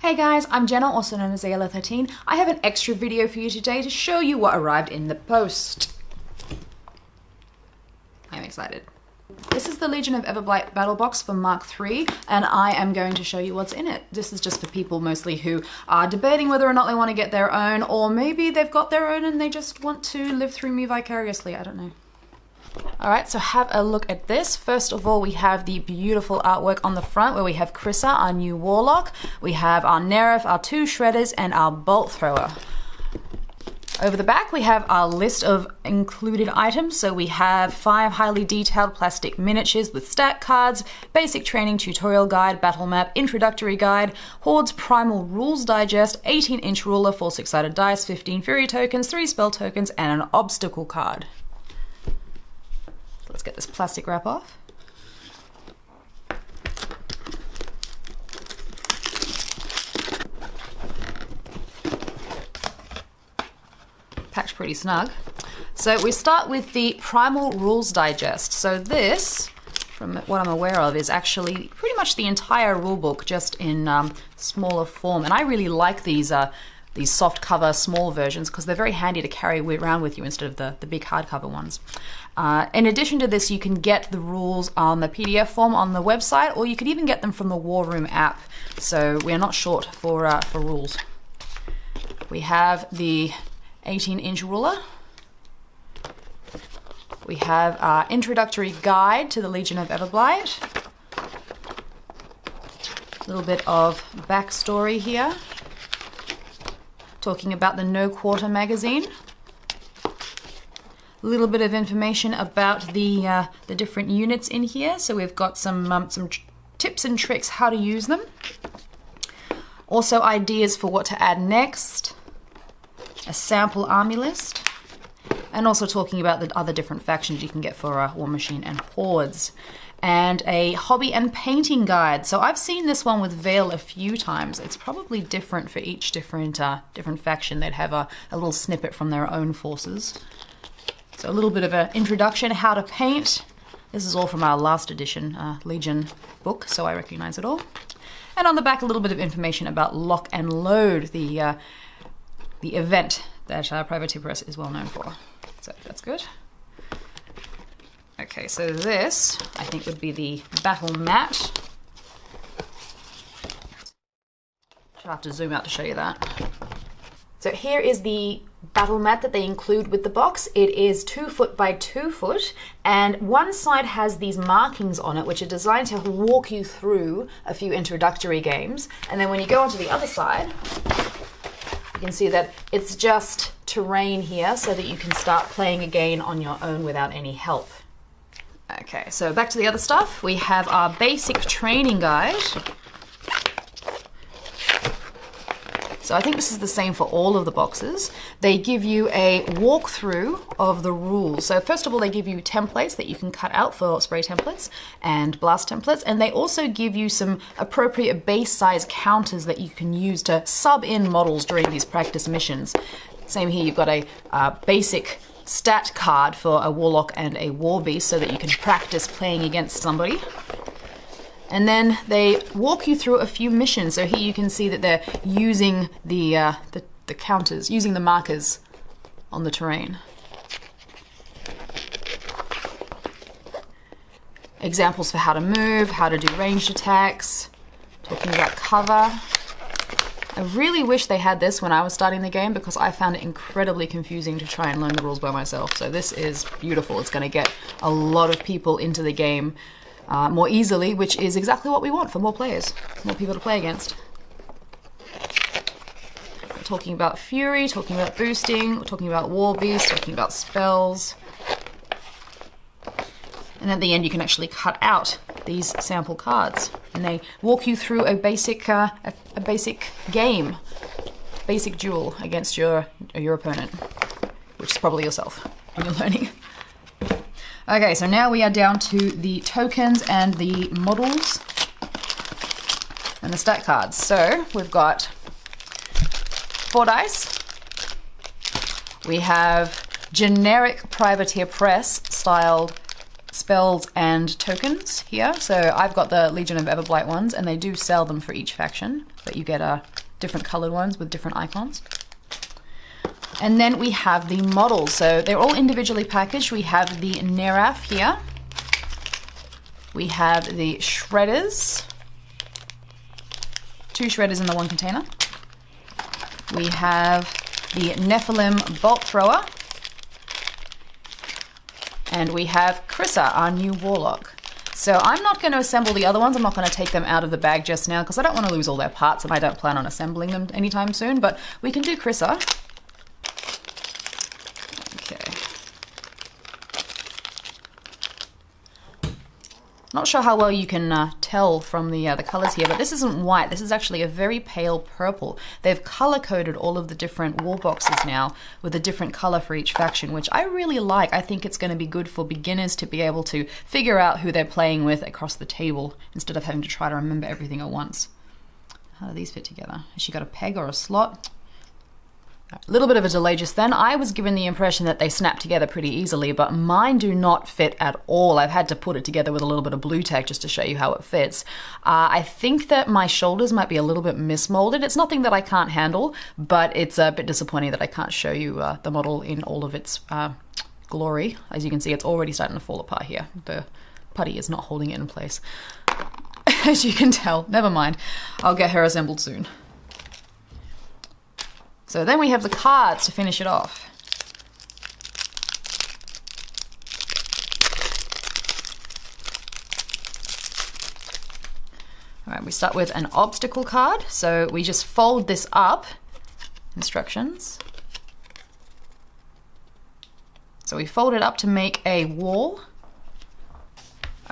Hey guys, I'm Jenna, also known as ALO13. I have an extra video for you today to show you what arrived in the post. I'm excited. This is the Legion of Everblight battle box for Mark III, and I am going to show you what's in it. This is just for people mostly who are debating whether or not they want to get their own, or maybe they've got their own and they just want to live through me vicariously, I don't know. Alright, so have a look at this. First of all, we have the beautiful artwork on the front where we have Krissa, our new warlock. We have our Nerif, our 2 shredders, and our bolt thrower. Over the back, we have our list of included items. So we have 5 highly detailed plastic miniatures with stat cards, basic training tutorial guide, battle map, introductory guide, Hordes primal rules digest, 18-inch ruler, 4 6-sided dice, 15 fury tokens, 3 spell tokens, and an obstacle card. Let's get this plastic wrap off. Packed pretty snug. So we start with the Primal Rules Digest. So this, from what I'm aware of, is actually pretty much the entire rulebook, just in smaller form. And I really like these soft cover small versions because they're very handy to carry around with you instead of the big hardcover ones. In addition to this, you can get the rules on the PDF form on the website, or you could even get them from the War Room app. So we're not short for rules. We have the 18-inch ruler. We have our introductory guide to the Legion of Everblight. A little bit of backstory here, talking about the No Quarter magazine. A little bit of information about the different units in here. So we've got some tips and tricks how to use them. Also ideas for what to add next. A sample army list. And also talking about the other different factions you can get for Warmachine and Hordes. And a hobby and painting guide. So I've seen this one with Veil a few times. It's probably different for each different faction. They'd have a little snippet from their own forces. So a little bit of an introduction, how to paint. This is all from our last edition Legion book, so I recognize it all. And on the back, a little bit of information about Lock and Load, the event that Privateer Press is well known for. So that's good. Okay, so this, I think, would be the battle mat. Should have to zoom out to show you that. So here is the battle mat that they include with the box. It is 2 foot by 2 foot, and one side has these markings on it which are designed to walk you through a few introductory games. And then when you go onto the other side, you can see that it's just terrain here so that you can start playing again on your own without any help. Okay, so back to the other stuff. We have our basic training guide. So I think this is the same for all of the boxes. They give you a walkthrough of the rules. So first of all, they give you templates that you can cut out for spray templates and blast templates. And they also give you some appropriate base size counters that you can use to sub in models during these practice missions. Same here, you've got a basic stat card for a warlock and a war beast so that you can practice playing against somebody. And then they walk you through a few missions. So here you can see that they're using the counters, using the markers on the terrain. Examples for how to move, how to do ranged attacks, talking about cover. I really wish they had this when I was starting the game because I found it incredibly confusing to try and learn the rules by myself. So this is beautiful. It's going to get a lot of people into the game more easily, which is exactly what we want for more players, more people to play against. We're talking about Fury, talking about boosting, we're talking about War Beast, talking about spells. And at the end you can actually cut out these sample cards and they walk you through a basic game, basic duel against your opponent, which is probably yourself when you're learning. Okay, so now we are down to the tokens and the models and the stat cards. So we've got 4 dice. We have generic Privateer Press styled spells and tokens here. So I've got the Legion of Everblight ones, and they do sell them for each faction, but you get different colored ones with different icons. And then we have the models. So they're all individually packaged. We have the Neraf here. We have the Shredders. 2 Shredders in the one container. We have the Nephilim Bolt Thrower. And we have Krissa, our new Warlock. So I'm not going to assemble the other ones. I'm not going to take them out of the bag just now because I don't want to lose all their parts, and I don't plan on assembling them anytime soon, but we can do Krissa. Okay. Not sure how well you can tell from the colors here, but this isn't white. This is actually a very pale purple. They've color-coded all of the different war boxes now with a different color for each faction, which I really like. I think it's going to be good for beginners to be able to figure out who they're playing with across the table instead of having to try to remember everything at once. How do these fit together? Has she got a peg or a slot? A little bit of a delay just then. I was given the impression that they snap together pretty easily, but mine do not fit at all. I've had to put it together with a little bit of blue tack just to show you how it fits. I think that my shoulders might be a little bit mismolded. It's nothing that I can't handle, but it's a bit disappointing that I can't show you the model in all of its glory. As you can see, it's already starting to fall apart here. The putty is not holding it in place. As you can tell, never mind. I'll get her assembled soon. So then we have the cards to finish it off. All right, we start with an obstacle card. So we just fold this up, instructions. So we fold it up to make a wall.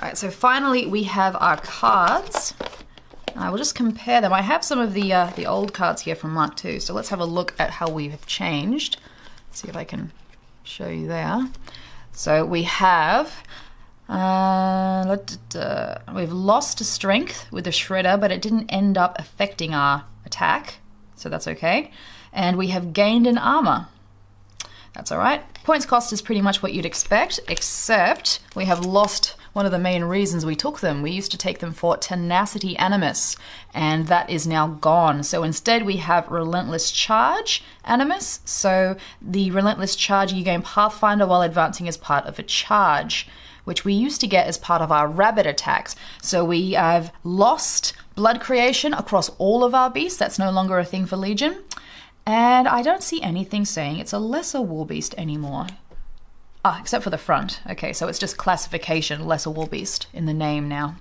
All right, so finally we have our cards. I will just compare them. I have some of the old cards here from Mark II, so let's have a look at how we have changed. See if I can show you there. So we have, we've lost a strength with the Shredder, but it didn't end up affecting our attack, so that's okay. And we have gained an armor. That's all right. Points cost is pretty much what you'd expect, except we have lost one of the main reasons we took them. We used to take them for Tenacity Animus, and that is now gone. So instead we have Relentless Charge Animus. So the Relentless Charge, you gain Pathfinder while advancing as part of a charge, which we used to get as part of our rabbit attacks. So we have lost Blood Creation across all of our beasts. That's no longer a thing for Legion. And I don't see anything saying it's a lesser war beast anymore. Except for the front. Okay, so it's just classification, lesser war beast in the name now.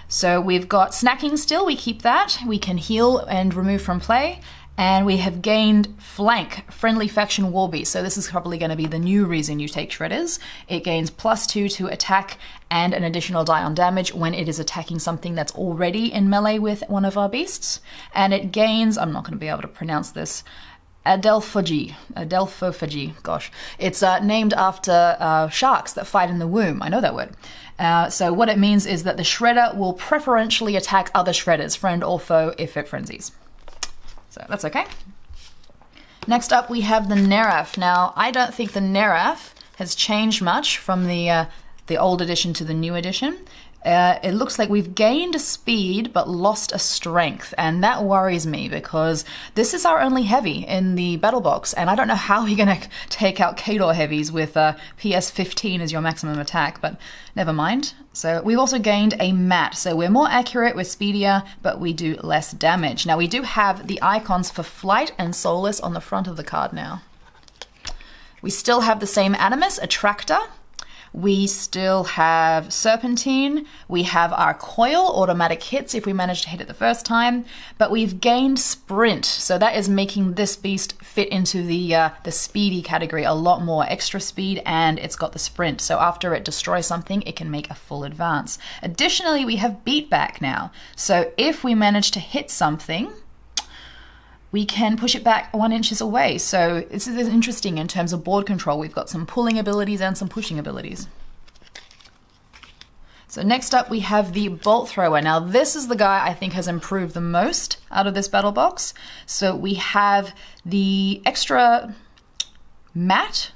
So we've got snacking still, we keep that. We can heal and remove from play. And we have gained flank, friendly faction war beast. So this is probably going to be the new reason you take Shredders. It gains +2 to attack and an additional die on damage when it is attacking something that's already in melee with one of our beasts. And it gains, I'm not going to be able to pronounce this, Adelphophagy, gosh. It's named after sharks that fight in the womb. I know that word. So what it means is that the Shredder will preferentially attack other Shredders, friend or foe, if it frenzies. So that's okay. Next up, we have the Neraf. Now, I don't think the Neraf has changed much from the old edition to the new edition. It looks like we've gained a speed but lost a strength, and that worries me because this is our only heavy in the battle box, and I don't know how we're going to take out Khador heavies with PS 15 as your maximum attack, but never mind. So we've also gained a mat, so we're more accurate, we're speedier, but we do less damage. Now we do have the icons for Flight and Soulless on the front of the card now. We still have the same Animus, Attractor. We still have Serpentine, we have our Coil, automatic hits if we manage to hit it the first time, but we've gained Sprint, so that is making this beast fit into the speedy category a lot more. Extra speed, and it's got the Sprint, so after it destroys something, it can make a full advance. Additionally, we have Beatback now, so if we manage to hit something, we can push it back 1 inch away. So this is interesting in terms of board control. We've got some pulling abilities and some pushing abilities. So next up we have the Bolt Thrower. Now this is the guy I think has improved the most out of this battle box. So we have the extra mat,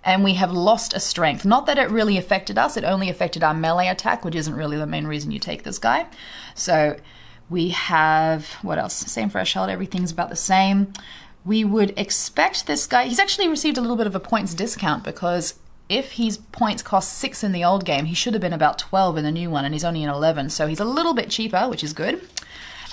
and we have lost a strength. Not that it really affected us, it only affected our melee attack, which isn't really the main reason you take this guy. So we have, what else? Same threshold, everything's about the same. We would expect this guy, he's actually received a little bit of a points discount because if his points cost 6 in the old game, he should have been about 12 in the new one, and he's only in 11, so he's a little bit cheaper, which is good.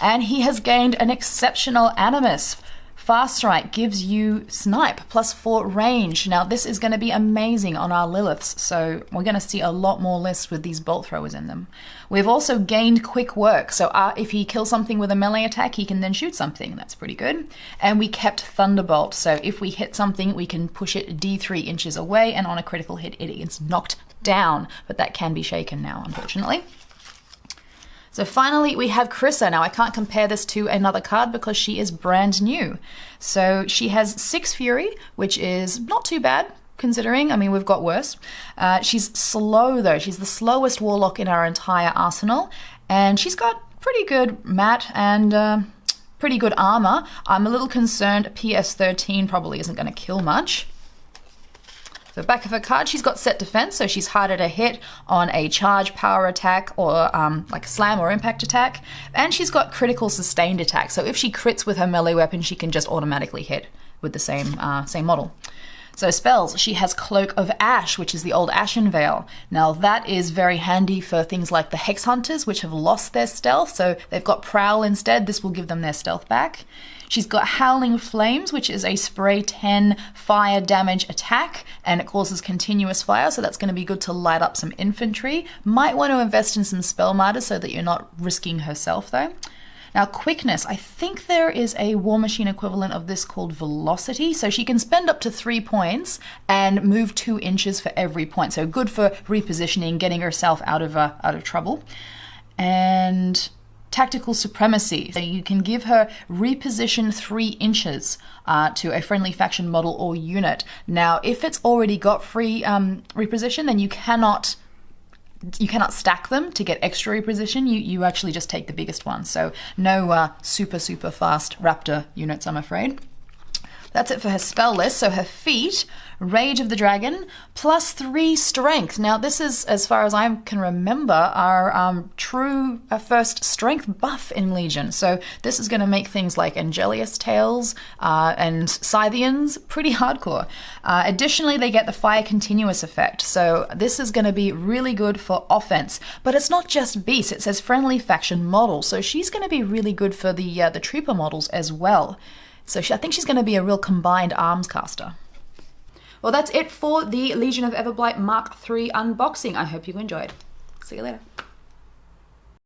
And he has gained an exceptional animus. Fast Strike gives you snipe, +4 range. Now this is going to be amazing on our Liliths, so we're going to see a lot more lists with these bolt throwers in them. We've also gained quick work, so if he kills something with a melee attack, he can then shoot something. That's pretty good. And we kept Thunderbolt, so if we hit something, we can push it D3 inches away, and on a critical hit, it gets knocked down. But that can be shaken now, unfortunately. So finally, we have Krissa. Now, I can't compare this to another card because she is brand new. So she has 6 Fury, which is not too bad, considering, I mean, we've got worse. She's slow, though. She's the slowest Warlock in our entire arsenal. And she's got pretty good mat and pretty good armor. I'm a little concerned PS13 probably isn't going to kill much. The back of her card, she's got set defense, so she's harder to hit on a charge, power attack, or like a slam or impact attack. And she's got critical sustained attack, so if she crits with her melee weapon, she can just automatically hit with the same model. So spells, she has Cloak of Ash, which is the old Ashen Veil. Now that is very handy for things like the Hex Hunters, which have lost their stealth, so they've got Prowl instead. This will give them their stealth back. She's got Howling Flames, which is a spray 10 fire damage attack, and it causes continuous fire, so that's going to be good to light up some infantry. Might want to invest in some spell martyrs so that you're not risking herself though. Now quickness, I think there is a Warmachine equivalent of this called Velocity, so she can spend up to 3 points and move 2 inches for every point, so good for repositioning, getting herself out of trouble. And Tactical Supremacy, so you can give her reposition 3 inches to a friendly faction model or unit. Now, if it's already got free reposition, then you cannot stack them to get extra reposition. You actually just take the biggest one. So no super fast Raptor units, I'm afraid. That's it for her spell list. So her feat, Rage of the Dragon, +3 strength. Now this is, as far as I can remember, our true first strength buff in Legion. So this is going to make things like Angelius Tails and Scythians pretty hardcore. Additionally, they get the Fire Continuous effect. So this is going to be really good for offense. But it's not just beasts, it says friendly faction model. So she's going to be really good for the trooper models as well. So I think she's going to be a real combined arms caster. Well, that's it for the Legion of Everblight Mark III unboxing. I hope you enjoyed. See you later.